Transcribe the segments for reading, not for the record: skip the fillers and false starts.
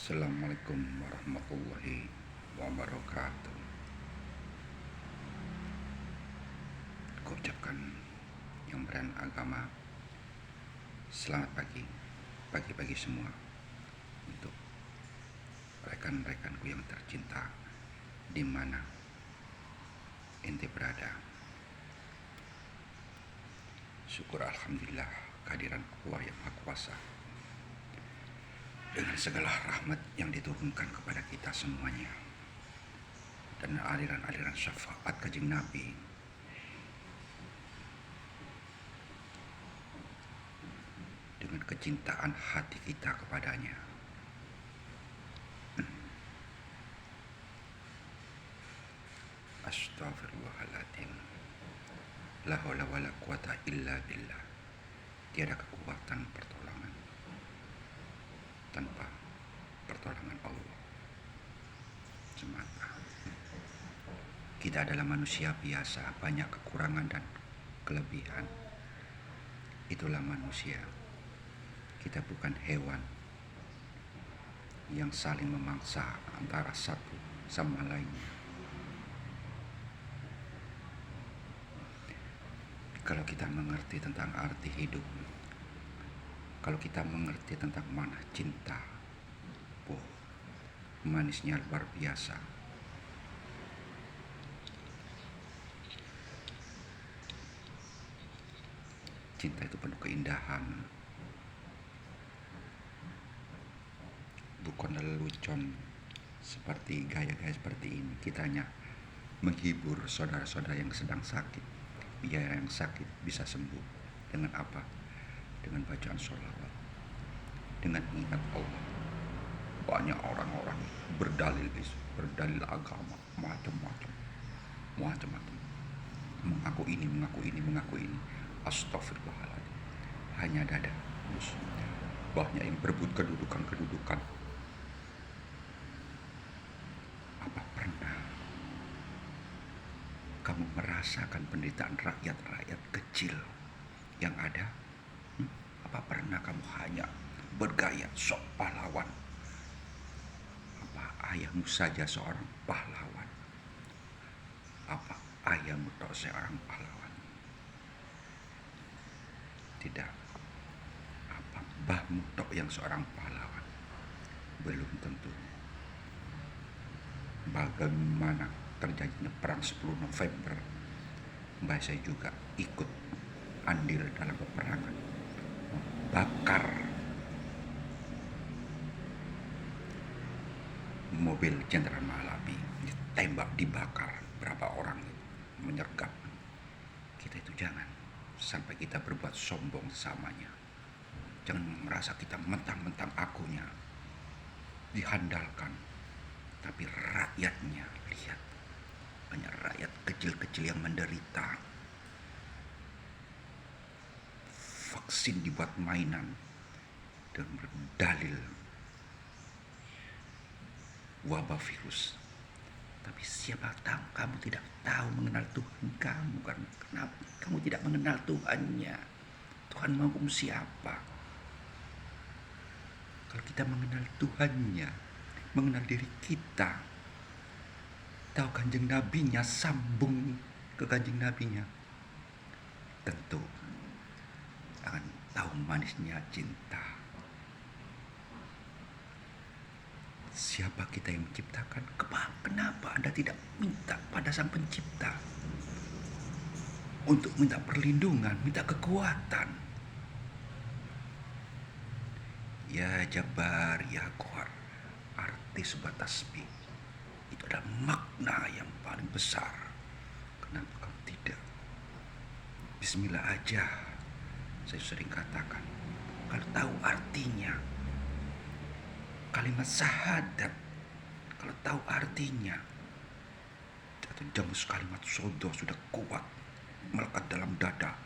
Assalamualaikum warahmatullahi wabarakatuh. Kuucapkan yang beragama selamat pagi, pagi-pagi semua untuk rekan-rekanku yang tercinta di mana ente berada. Syukur alhamdulillah kehadiran Allah yang Maha Kuasa dengan segala rahmat yang diturunkan kepada kita semuanya dan aliran-aliran syafaat kanjeng Nabi dengan kecintaan hati kita kepadanya. Astaghfirullahaladzim. La haula wala quwata illa billah. Tiada kekuatan pertolongan tanpa pertolongan Allah semata. Kita adalah manusia biasa, banyak kekurangan dan kelebihan. Itulah manusia. Kita bukan hewan yang saling memangsa antara satu sama lainnya. Kalau kita mengerti tentang arti hidup, kalau kita mengerti tentang mana cinta, manisnya luar biasa. Cinta itu penuh keindahan, bukan lelucon seperti gaya-gaya seperti ini. Kita hanya menghibur saudara-saudara yang sedang sakit, biar yang sakit bisa sembuh. Dengan apa? Dengan bacaan sholawat, dengan ingat Allah. Banyak orang-orang berdalil agama macam-macam, mengaku ini. Astagfirullahaladzim. Hanya dada. Banyak yang berebut kedudukan. Apa pernah kamu merasakan penderitaan rakyat kecil yang ada? Apa pernah kamu hanya bergaya sok pahlawan? Apa ayahmu saja seorang pahlawan? Apa ayahmu tak seorang pahlawan? Tidak. Apa mbahmu tok yang seorang pahlawan? Belum tentu. Bagaimana terjadinya perang 10 November, mbah saya juga ikut andil dalam peperangan, bakar mobil Jenderal Malabi, ditembak, dibakar, berapa orang menyergap. Kita itu jangan sampai kita berbuat sombong samanya. Jangan merasa kita mentang-mentang akunya dihandalkan, tapi rakyatnya, lihat, banyak rakyat kecil-kecil yang menderita. Vaksin dibuat mainan dan berdalil wabah virus. Tapi siapa tahu kamu tidak tahu mengenal Tuhan kamu, kan? Kenapa kamu tidak mengenal Tuhannya? Tuhan maupun siapa? Kalau kita mengenal Tuhannya, mengenal diri kita, tahu kanjeng nabinya, sambung ke kanjeng nabinya, tentu akan tahu manisnya cinta. Siapa kita yang menciptakan? Kenapa Anda tidak minta pada Sang Pencipta untuk minta perlindungan, minta kekuatan? Ya Jabbar, ya Qahar. Arti sebuah tasbih itu adalah makna yang paling besar. Kenapa kamu tidak? Bismillah aja. Saya sering katakan, kalau tahu artinya, kalimat syahadat, kalau tahu artinya, atau jamus kalimat sodo sudah kuat melekat dalam dada,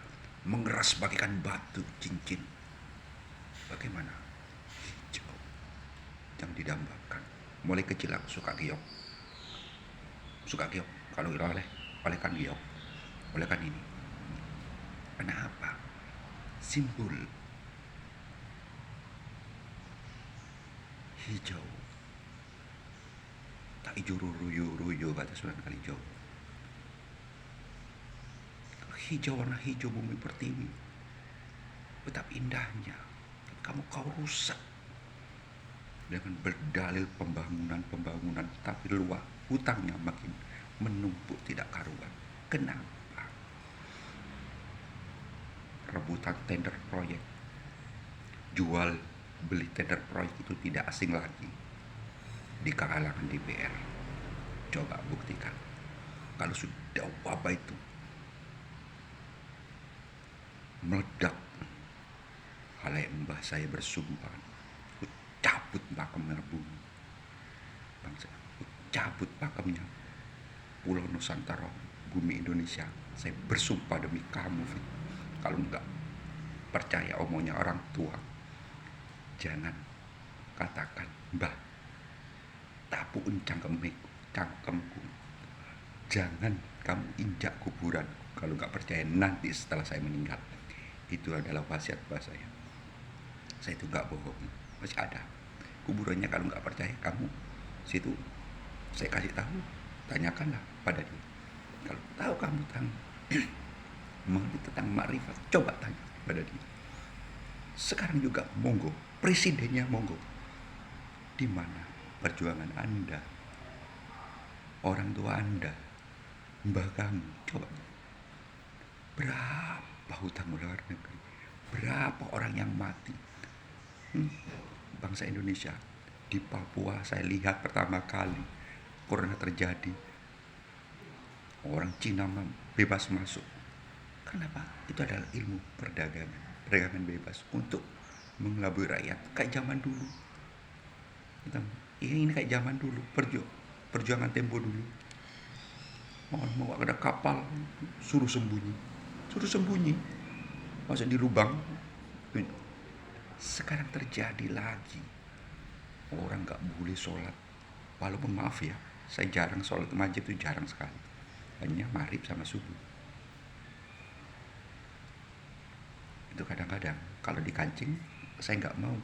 mengeras bagaikan batu cincin. Bagaimana? Hijau yang didambakan. Mulai kecil aku suka giok. Kalau olehkan giok, olehkan ini. Kenapa? Simbol hijau Tak ijo ruyo kata Sunan Kalijogo. Hijau, warna hijau bumi pertiwi, betapa indahnya. Kamu kau rusak dengan berdalil pembangunan, tapi luas hutangnya makin menumpuk tidak karuan. Kenapa? Rebutan tender proyek, jual beli tender proyek itu tidak asing lagi di kalangan DPR. Coba buktikan. Kalau sudah wabah itu meledak, halayak mbah saya bersumpah, ku cabut makamnya bumi bangsa, ku cabut makamnya Pulau Nusantara, bumi Indonesia. Saya bersumpah demi kamu, Fit. Kalau enggak percaya omongnya orang tua, jangan katakan, mbah, tapuin cangkemku, jangan kamu injak kuburan. Kalau nggak percaya nanti setelah saya meninggal. Itu adalah wasiat bapak saya. Saya itu nggak bohong, masih ada kuburannya. Kalau nggak percaya kamu situ, saya kasih tahu, tanyakanlah pada dia. Kalau tahu kamu mengerti tentang makrifat, coba tanya pada dia. Sekarang juga monggo, presidennya monggo. Di mana perjuangan Anda, orang tua Anda, mbah kamu? Coba, berapa hutang luar negeri, berapa orang yang mati. Bangsa Indonesia di Papua, saya lihat pertama kali corona terjadi, orang Cina bebas masuk. Kenapa? Itu adalah ilmu perdagangan bebas untuk mengelabui rakyat kayak zaman dulu. Ini kayak zaman dulu, perjuangan Tempo dulu. Mau ada kapal, suruh sembunyi, masuk di lubang. Sekarang terjadi lagi, orang nggak boleh sholat. Walaupun maaf ya, saya jarang sholat masjid, itu jarang sekali, hanya maghrib sama subuh. Itu kadang-kadang kalau dikancing, saya nggak mau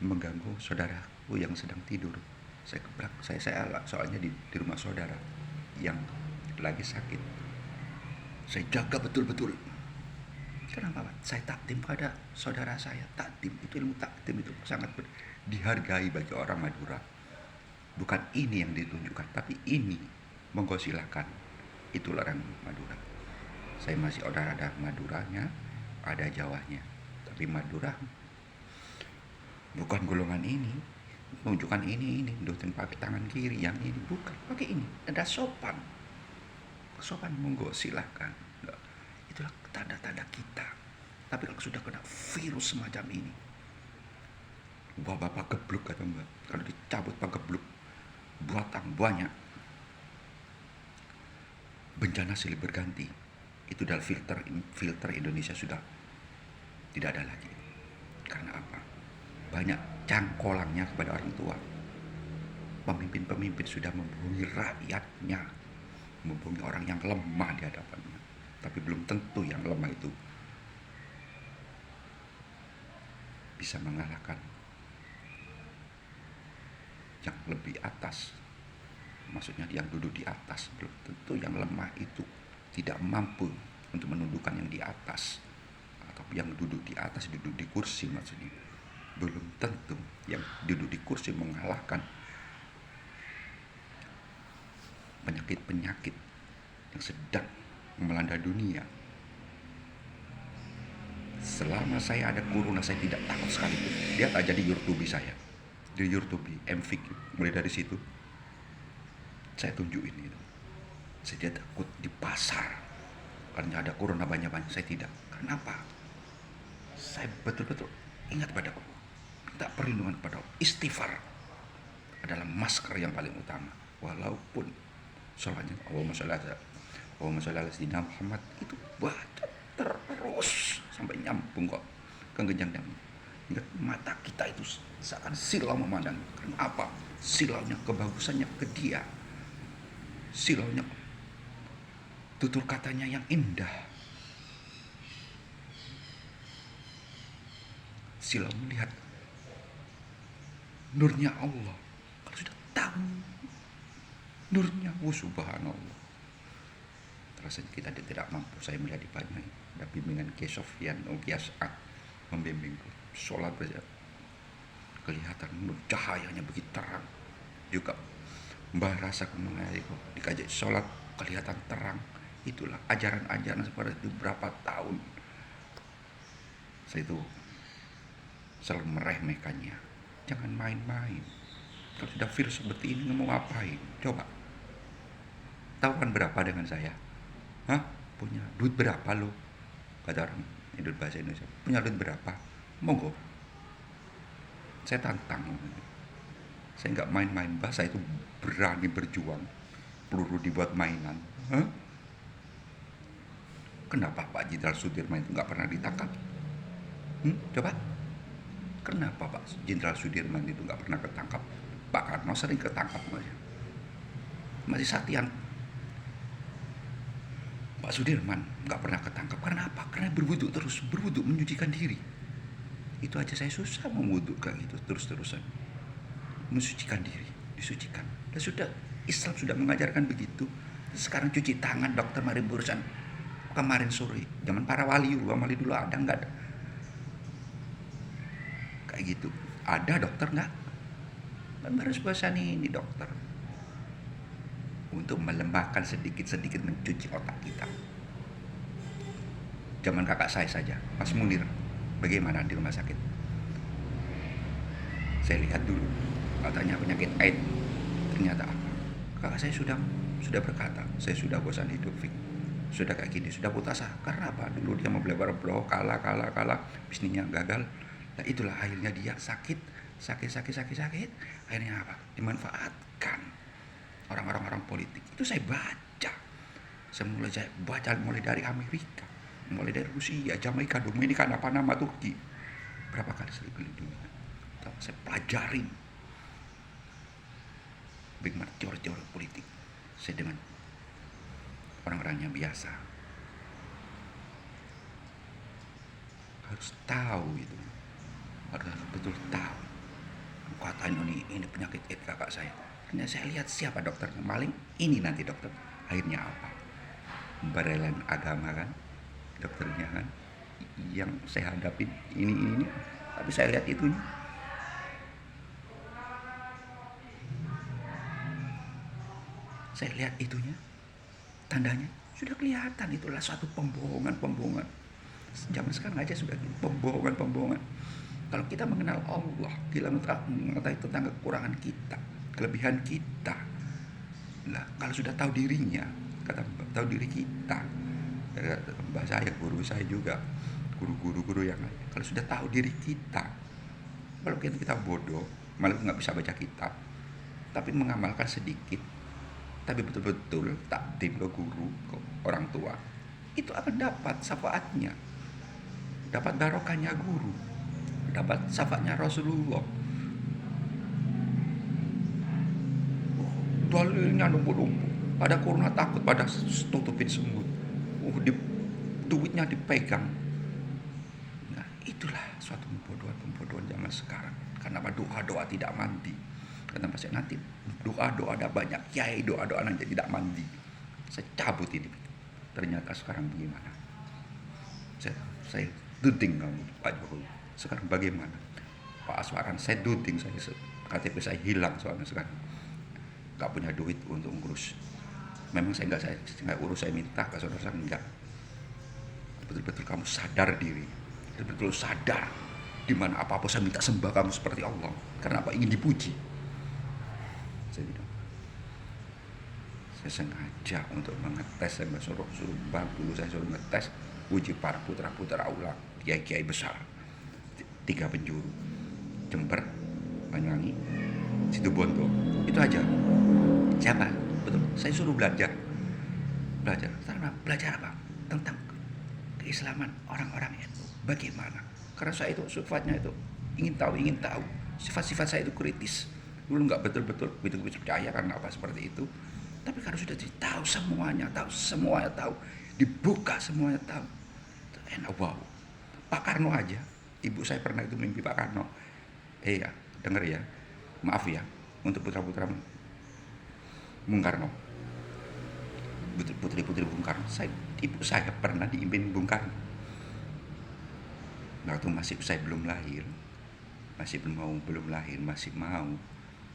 mengganggu saudaraku yang sedang tidur. Saya kebrak, saya soalnya di rumah saudara yang lagi sakit. Saya jaga betul-betul. Kenapa? Saya takdim pada saudara saya. Takdim itu, ilmu takdim itu sangat dihargai bagi orang Madura. Bukan ini yang ditunjukkan, tapi ini, monggo silakan. Itulah orang Madura. Saya masih ada Maduranya, ada Jawanya. Tapi Madura bukan golongan ini, menunjukkan ini, dosen pakai tangan kiri, yang ini bukan, pakai ini. Ada sopan, monggo silakan. Itulah tanda-tanda kita. Tapi kalau sudah kena virus semacam ini, bapak gebluk kata mbak, kalau dicabut pak gebluk, buatan banyak, bencana silih berganti. Itu adalah filter Indonesia sudah tidak ada lagi. Karena apa? Banyak cangkolangnya kepada orang tua. Pemimpin sudah membohongi rakyatnya, membohongi orang yang lemah di hadapannya. Tapi belum tentu yang lemah itu bisa mengalahkan yang lebih atas. Maksudnya yang duduk di atas. Belum tentu yang lemah itu tidak mampu untuk menundukkan yang di atas. Atau yang duduk di atas, duduk di kursi maksudnya. Belum tentu yang duduk di kursi mengalahkan penyakit-penyakit yang sedang melanda dunia. Selama saya ada corona, saya tidak takut sekalipun. Lihat aja di YouTube saya, di YouTube MFIK, mulai dari situ saya tunjukin itu. Saya tidak takut di pasar karena ada corona banyak-banyak, saya tidak. Kenapa? Saya betul-betul ingat pada Allah, minta perlindungan pada Allah. Istighfar adalah masker yang paling utama. Walaupun sholatnya Allahumma sholli ala sayyidina Muhammad itu baca terus sampai nyambung kok ke genjang dan mata kita itu seakan silau memandang. Kenapa? Silaunya kebagusannya ke dia, silaunya tutur katanya yang indah, silau melihat nurnya Allah. Kalau sudah tahu nurnya, subhanallah. Rasanya kita tidak mampu. Saya melihat di Banyuwangi ada bimbingan Kiai Sofyan Kias membimbingku sholat saja kelihatan nur cahayanya begitu terang. Juga Mbah Rasa mengajarku dikajak sholat kelihatan terang. Itulah ajaran-ajaran seperti itu berapa tahun saya itu selalu meremehkannya. Jangan main-main. Kalau sudah virus seperti ini mau ngapain? Coba. Tahu kan berapa dengan saya? Hah? Punya duit berapa lo? Kata orang bahasa Indonesia. Punya duit berapa? Monggo. Saya tantang. Saya nggak main-main. Bahasa itu berani berjuang. Peluru dibuat mainan. Hah? Kenapa Pak Jenderal Sudirman itu nggak pernah ditangkap? Coba. Kenapa Pak Jenderal Sudirman itu nggak pernah ketangkap? Pak Karno sering ketangkap aja. Masih Satian. Pak Sudirman nggak pernah ketangkap. Karena apa? Karena berwudu terus, berwudu menyucikan diri. Itu aja saya susah memwudu kayak gitu terus-terusan. Mensucikan diri, disucikan. Dan sudah Islam sudah mengajarkan begitu. Sekarang cuci tangan, dokter mari berurusan kemarin sore. Zaman para wali dulu ada nggak ada? Kayak gitu. Ada dokter nggak? Dan harus bahasa ini dokter. Untuk melemahkan sedikit-sedikit mencuci otak kita. Zaman kakak saya saja, Mas Munir, bagaimana di rumah sakit? Saya lihat dulu, katanya penyakit AIDS. Ternyata apa? Kakak saya sudah berkata, saya sudah bosan hidup, Fik. Sudah kayak gini, sudah putus asa. Karena apa? Dulu dia mau belebar-belok, kalah, bisnisnya gagal. Nah itulah akhirnya dia sakit. Akhirnya apa? Dimanfaatkan orang-orang politik. Itu saya baca. Saya baca mulai dari Amerika, mulai dari Rusia, Jamaika, Dominika, Panama, Turki. Berapa kali saya keliling dunia. Saya pelajarin bagaimana teori-teori politik. Saya dengan orang-orang yang biasa harus tahu itu, harus betul tahu. Katanya ini penyakit AIDS kakak saya. Hanya saya lihat siapa dokternya, maling ini nanti dokter. Akhirnya apa? Berelain agama kan, dokternya kan, yang saya hadapin ini. Tapi saya lihat itunya. Saya lihat itunya, tandanya sudah kelihatan itulah suatu pembohongan. Zaman sekarang aja sudah pembohongan. Kalau kita mengenal Allah, kita mengetahui tentang kekurangan kita, kelebihan kita. Nah, kalau sudah tahu dirinya, tahu diri kita, mbak saya, guru saya juga, guru-guru yang lain. Kalau sudah tahu diri kita, walaupun kita bodoh, malah nggak bisa baca kitab, tapi mengamalkan sedikit, tapi betul-betul takdim ke guru, ke orang tua, itu akan dapat syafaatnya, dapat barokahnya guru, dapat syafaatnya Rasulullah. Dalilnya numpuk-numpuk. Pada corona takut, pada tutupin semut. Duitnya dipegang. Nah, itulah suatu pembodohan zaman sekarang. Karena doa tidak mandi. Karena masih nanti doa ada banyak, kiai doa nanti tidak mandi. Saya cabut ini. Ternyata sekarang bagaimana? Saya duding kamu Pak Jokowi. Sekarang bagaimana? Pak Aswaran, saya duding, KTP saya hilang soalnya sekarang. Gak punya duit untuk ngurus. Memang saya nggak urus, saya minta ke saudara saya enggak. Betul-betul kamu sadar diri, betul-betul sadar di mana apa saya minta sembah kamu seperti Allah. Karena apa? Ingin dipuji. Saya bilang, saya sengaja untuk mengetes, saya suruh bang dulu, saya suruh ngetes uji para putra ulang kiai besar 3 penjuru, Jember, Banyuwangi, Situbondo, itu aja. Siapa? Betul. Saya suruh belajar. Karena belajar apa? Tentang keislaman orang-orang itu. Bagaimana? Karena saya itu sifatnya itu ingin tahu. Sifat-sifat saya itu kritis. Dulu nggak betul-betul percaya karena apa seperti itu. Tapi kalau sudah tahu semuanya, dibuka semuanya tahu. Itu enak, wow. Pak Karno aja. Ibu saya pernah itu mimpi Pak Karno. Ya, denger ya. Maaf ya untuk putra-putra. Bung Karno, putri-putri Bung Karno. Ibu saya pernah diimbing Bung Karno. Waktu saya belum lahir, belum lahir, masih mau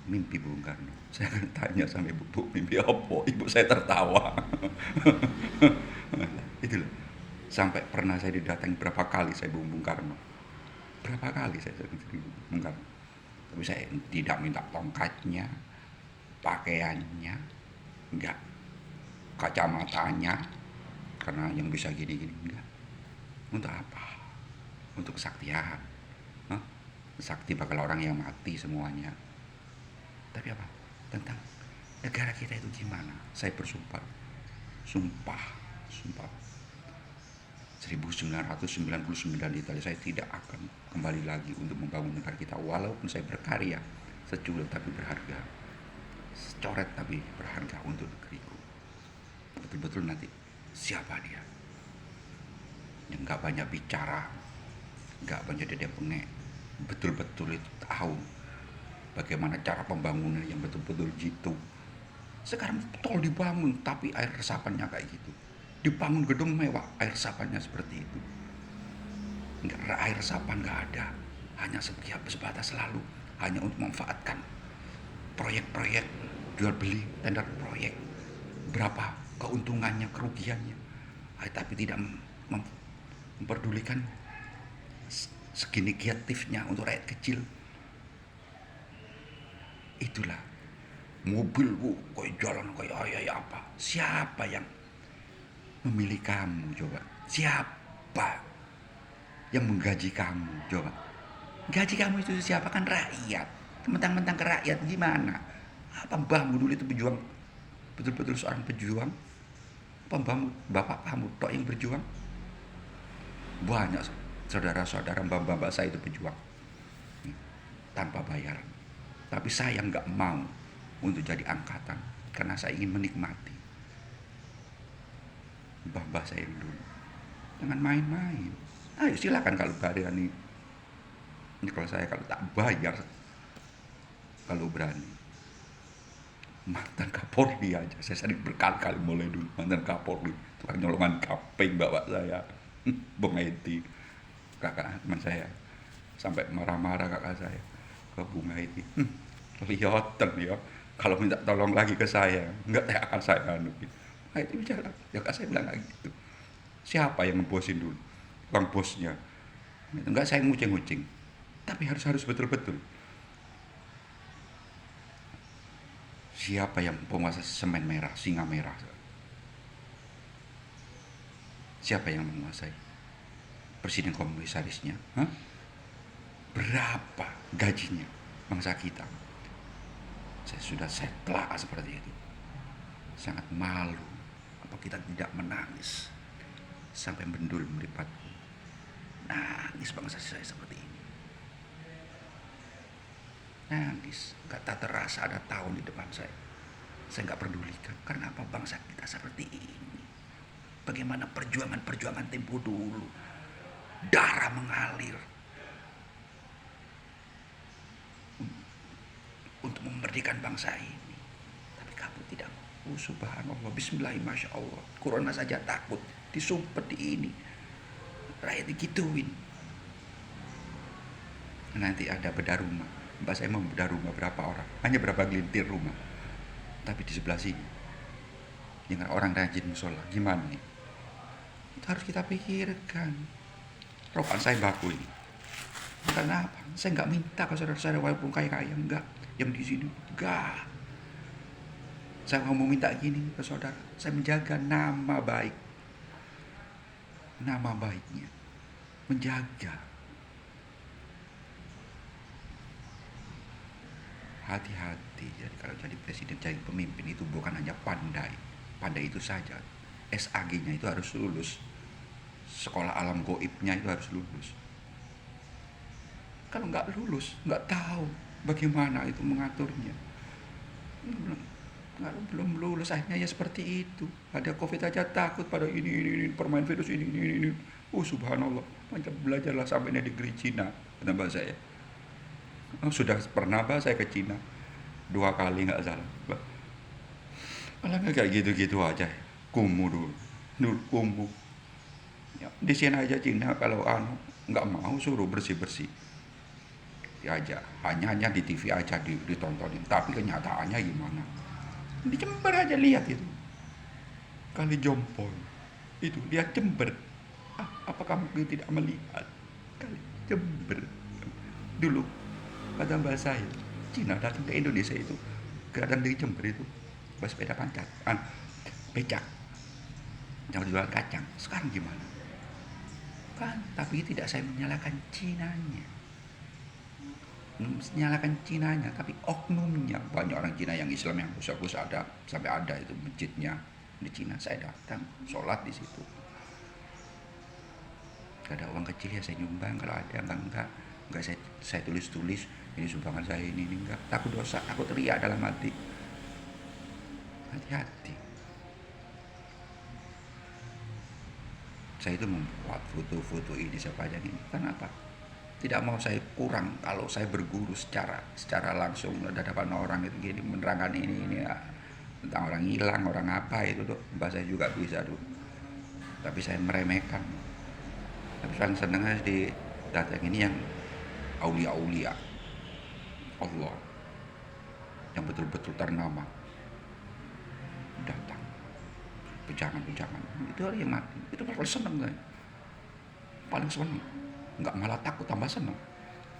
mimpi Bung Karno. Saya akan tanya sama ibu, "Bu, mimpi apa?" Ibu saya tertawa. Itulah. Sampai pernah saya didatangi berapa kali saya Bung Karno. Berapa kali saya sering Bung Karno. Tapi saya tidak minta tongkatnya, pakaiannya, enggak, kacamatanya, karena yang bisa gini-gini, enggak. Untuk apa? Untuk kesaktian. Hah? Sakti bakal orang yang mati semuanya. Tapi apa? Tentang negara kita itu gimana? Saya bersumpah. Sumpah. 1999 di Italia, saya tidak akan kembali lagi untuk membangun negara kita. Walaupun saya berkarya secuil tapi berharga, coret tapi berharga untuk negeriku. Betul-betul nanti siapa dia yang gak banyak bicara, gak banyak dede bengek, betul-betul itu tahu bagaimana cara pembangunan yang betul-betul jitu. Sekarang tol dibangun tapi air resapannya kayak gitu. Dibangun gedung mewah, air resapannya seperti itu. Air resapan nggak ada, hanya sebatas lalu, hanya untuk memanfaatkan proyek-proyek jual beli, tender proyek, berapa keuntungannya, kerugiannya, tapi tidak memperdulikan segi negatifnya untuk rakyat kecil. Itulah mobil kayak jalan kayak apa? Siapa yang memilih kamu coba? Siapa yang menggaji kamu coba? Gaji kamu itu siapa? Kan rakyat. Mentang-mentang ke rakyat gimana? Apa mbahmu dulu itu pejuang? Betul-betul seorang pejuang? Apa mbahmu, bapak kamu tok yang berjuang? Banyak saudara-saudara mbak-mbak saya itu pejuang tanpa bayaran. Tapi saya nggak mau untuk jadi angkatan karena saya ingin menikmati mbah-mbah saya yang dulu. Jangan main-main. Ayo silakan kalau berani. Ini kalau saya kalau tak bayar, kalau berani. Mantan Kapolri aja, saya sering berkali-kali mulai dulu. Mantan Kapolri, tukang nyolongan kaping bapak saya, Bung Haiti, kakak teman saya, sampai marah-marah kakak saya ke Bung Haiti. Lihatan ya, kalau minta tolong lagi ke saya, enggak akan saya anuin. Itu bicara, ya kak saya bilang kayak gitu. Siapa yang ngebosin dulu? Bang bosnya. Enggak saya ngucing-ngucing. Tapi harus betul-betul. Siapa yang penguasa semen merah, singa merah? Siapa yang menguasai? Presiden komisarisnya? Hah? Berapa gajinya bangsa kita? Saya telah seperti itu. Sangat malu. Apa kita tidak menangis sampai mendul meripatku? Nangis bangsa saya seperti ini. Nangis, tak terasa ada tahun di depan saya. Saya nggak pedulikan. Karena apa bangsa kita seperti ini? Bagaimana perjuangan tempo dulu, darah mengalir untuk memerdekakan bangsa ini. Tapi kamu tidak. Subhanallah, bismillah, masya Allah. Corona saja takut, disumpet di ini. Rakyat digituin. Nanti ada bedah rumah. Mbak saya mau bedah rumah berapa orang? Hanya berapa gelintir rumah. Tapi di sebelah sini, dengan orang rajin musola, gimana nih? Itu harus kita pikirkan. Rokan saya baku ini. Karena apa? Saya nggak minta ke saudara-saudara walaupun kaya-kaya, enggak. Yang di sini, enggak. Saya mau minta gini ke saudara, saya menjaga nama baik. Nama baiknya. Menjaga. Hati-hati. Jadi kalau jadi presiden, jadi pemimpin itu bukan hanya pandai. Pandai itu saja. SAG-nya itu harus lulus. Sekolah alam goibnya itu harus lulus. Kalau nggak lulus, nggak tahu bagaimana itu mengaturnya. Belum lulus, akhirnya ya seperti itu. Ada COVID aja takut pada ini permain virus ini. Subhanallah, macam belajarlah sampai di negeri Cina, kata mbak saya. Sudah pernah saya ke Cina 2 kali nggak salah. Malah nggak kayak gitu-gitu aja. Kumuh dulu. Dulu kumuh. Ya, di sini aja Cina kalau nggak mau suruh bersih-bersih. Ya aja. Hanya di TV aja ditontonin. Tapi kenyataannya gimana? Di Jember aja lihat itu. Kali Jompol. Itu lihat Jember. Apakah mungkin tidak melihat? Kali Jember. Dulu kata mbak saya, Cina datang ke Indonesia itu kadang dari Jember itu bersepeda pancat, becak, yang jual kacang. Sekarang gimana? Kan, tapi tidak saya menyalahkan Cinanya, tapi oknumnya. Banyak orang Cina yang Islam yang khusus ada, sampai ada itu masjidnya di Cina. Saya datang sholat di situ. Ada uang kecil ya saya nyumbang, kalau ada enggak saya tulis ini sumbangan saya ini enggak. Takut dosa, aku teriak dalam hati. Hati-hati. Saya itu membuat foto-foto ini sepanjang ini. Kenapa? Tidak mau saya kurang kalau saya berguru secara langsung di hadapan orang itu gini, menerangkan ini ya, tentang orang hilang, orang apa itu tuh, bahasa juga bisa tuh. Tapi saya meremehkan. Tapi paling senang di datang ini yang aulia-aulia Allah yang betul-betul ternama datang, pejangan-pejangan itu orang yang mati, itu paling seneng saya, paling seneng, nggak malah takut, tambah seneng.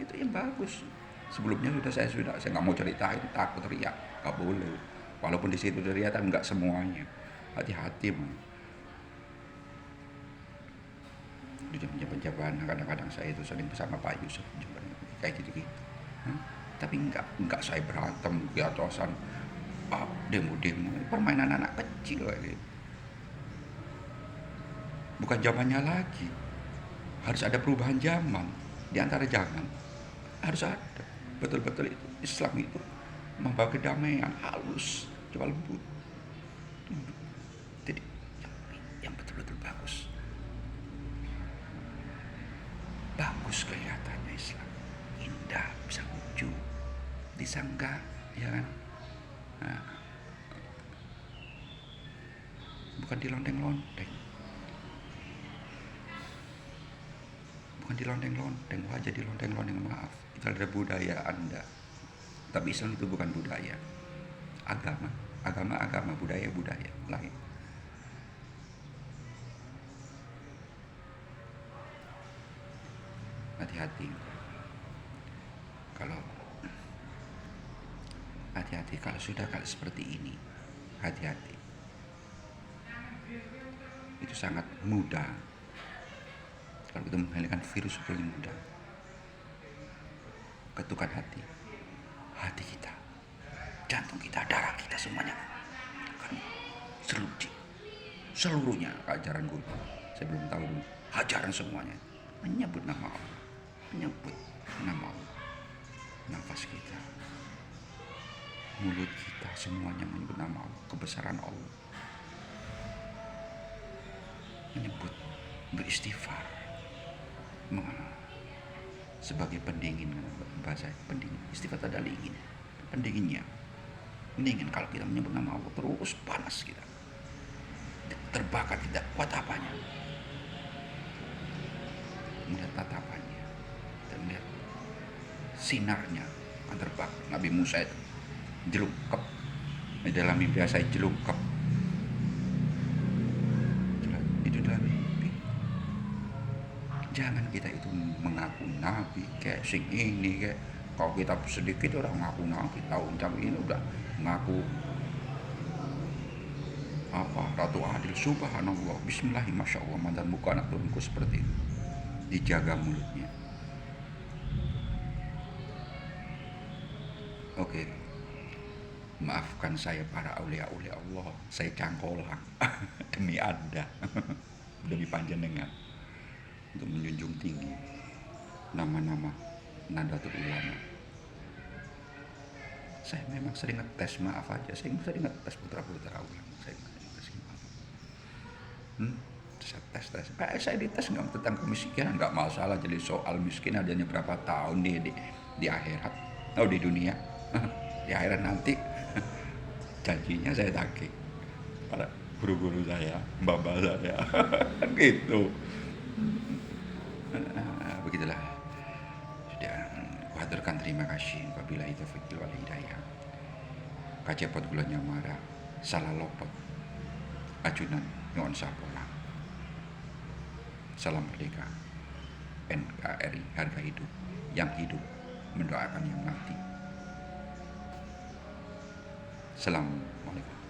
Itu yang bagus. Sebelumnya saya nggak mau ceritain, takut teriak, nggak boleh. Walaupun di situ teriak, nggak semuanya. Hati-hati man. Di jam-jam kadang-kadang saya itu sering bersama Pak Yusuf kayak gitu. Tapi enggak saya berantem di atasan, demo permainan anak kecil kayak gitu. Bukan zamannya lagi. Harus ada perubahan zaman. Di antara zaman harus ada betul-betul itu Islam itu membawa kedamaian, halus, coba lembut. Jadi yang betul-betul bagus kelihatannya Islam, indah, bisa lucu, disangka, ya kan? Nah, bukan di londeng-londeng, wajah di londeng-londeng, maaf, itu adalah budaya Anda. Tapi Islam itu bukan budaya, agama, budaya lain. Hati-hati kalau sudah seperti ini. Hati-hati, itu sangat mudah. Kalau kita menghilangkan virus paling mudah. Ketukan hati kita, jantung kita, darah kita, semuanya kan seluruhnya ajaran guru. Saya belum tahu dulu ajaran semuanya menyebut nama Allah, nafas kita, mulut kita, semuanya menyebut nama Allah, kebesaran Allah, menyebut, beristighfar, sebagai pendingin. Bahasa pendingin, istighfar adalah pendinginnya. Kalau kita menyebut nama Allah terus, panas kita, terbakar, tidak kuat apanya. Melihat tatapannya dan melihat sinarnya akan terbakar. Nabi Musa itu jelungkap, di dalam mimpi saya jelungkap, itu dalam mimpi. Jangan kita itu mengaku nabi kayak sing ini, kayak kalau kita sedikit orang ngaku nabi, tahun ini udah ngaku Ratu Adil, subhanallah, bismillah, masya Allah, mantan bukan anak turunku seperti itu. Dijaga mulutnya. Oke, maafkan saya para aulia-aulia Allah, saya cangkolang demi Anda, demi panjenengan, untuk menjunjung tinggi nama-nama Nahdlatul Ulama. Saya memang sering ngetes, maaf aja, saya sering ngetes putra-putra ulama, saya ngetes, maaf. Saya dites nggak tentang kemiskinan, nggak masalah. Jadi soal miskin adanya berapa tahun di akhirat, di dunia, di akhirat nanti janjinya saya tagih. para guru-guru saya, mbak-mbak saya. Gitu. Begitulah. Sudah, kuhaturkan terima kasih apabila itu fikir wal hidayah. Kacepot gulanya marah, salah lopot, ajunan nyon sapola. Salam merdeka, NKRI, harga hidup, yang hidup mendoakan yang mati. Assalamualaikum.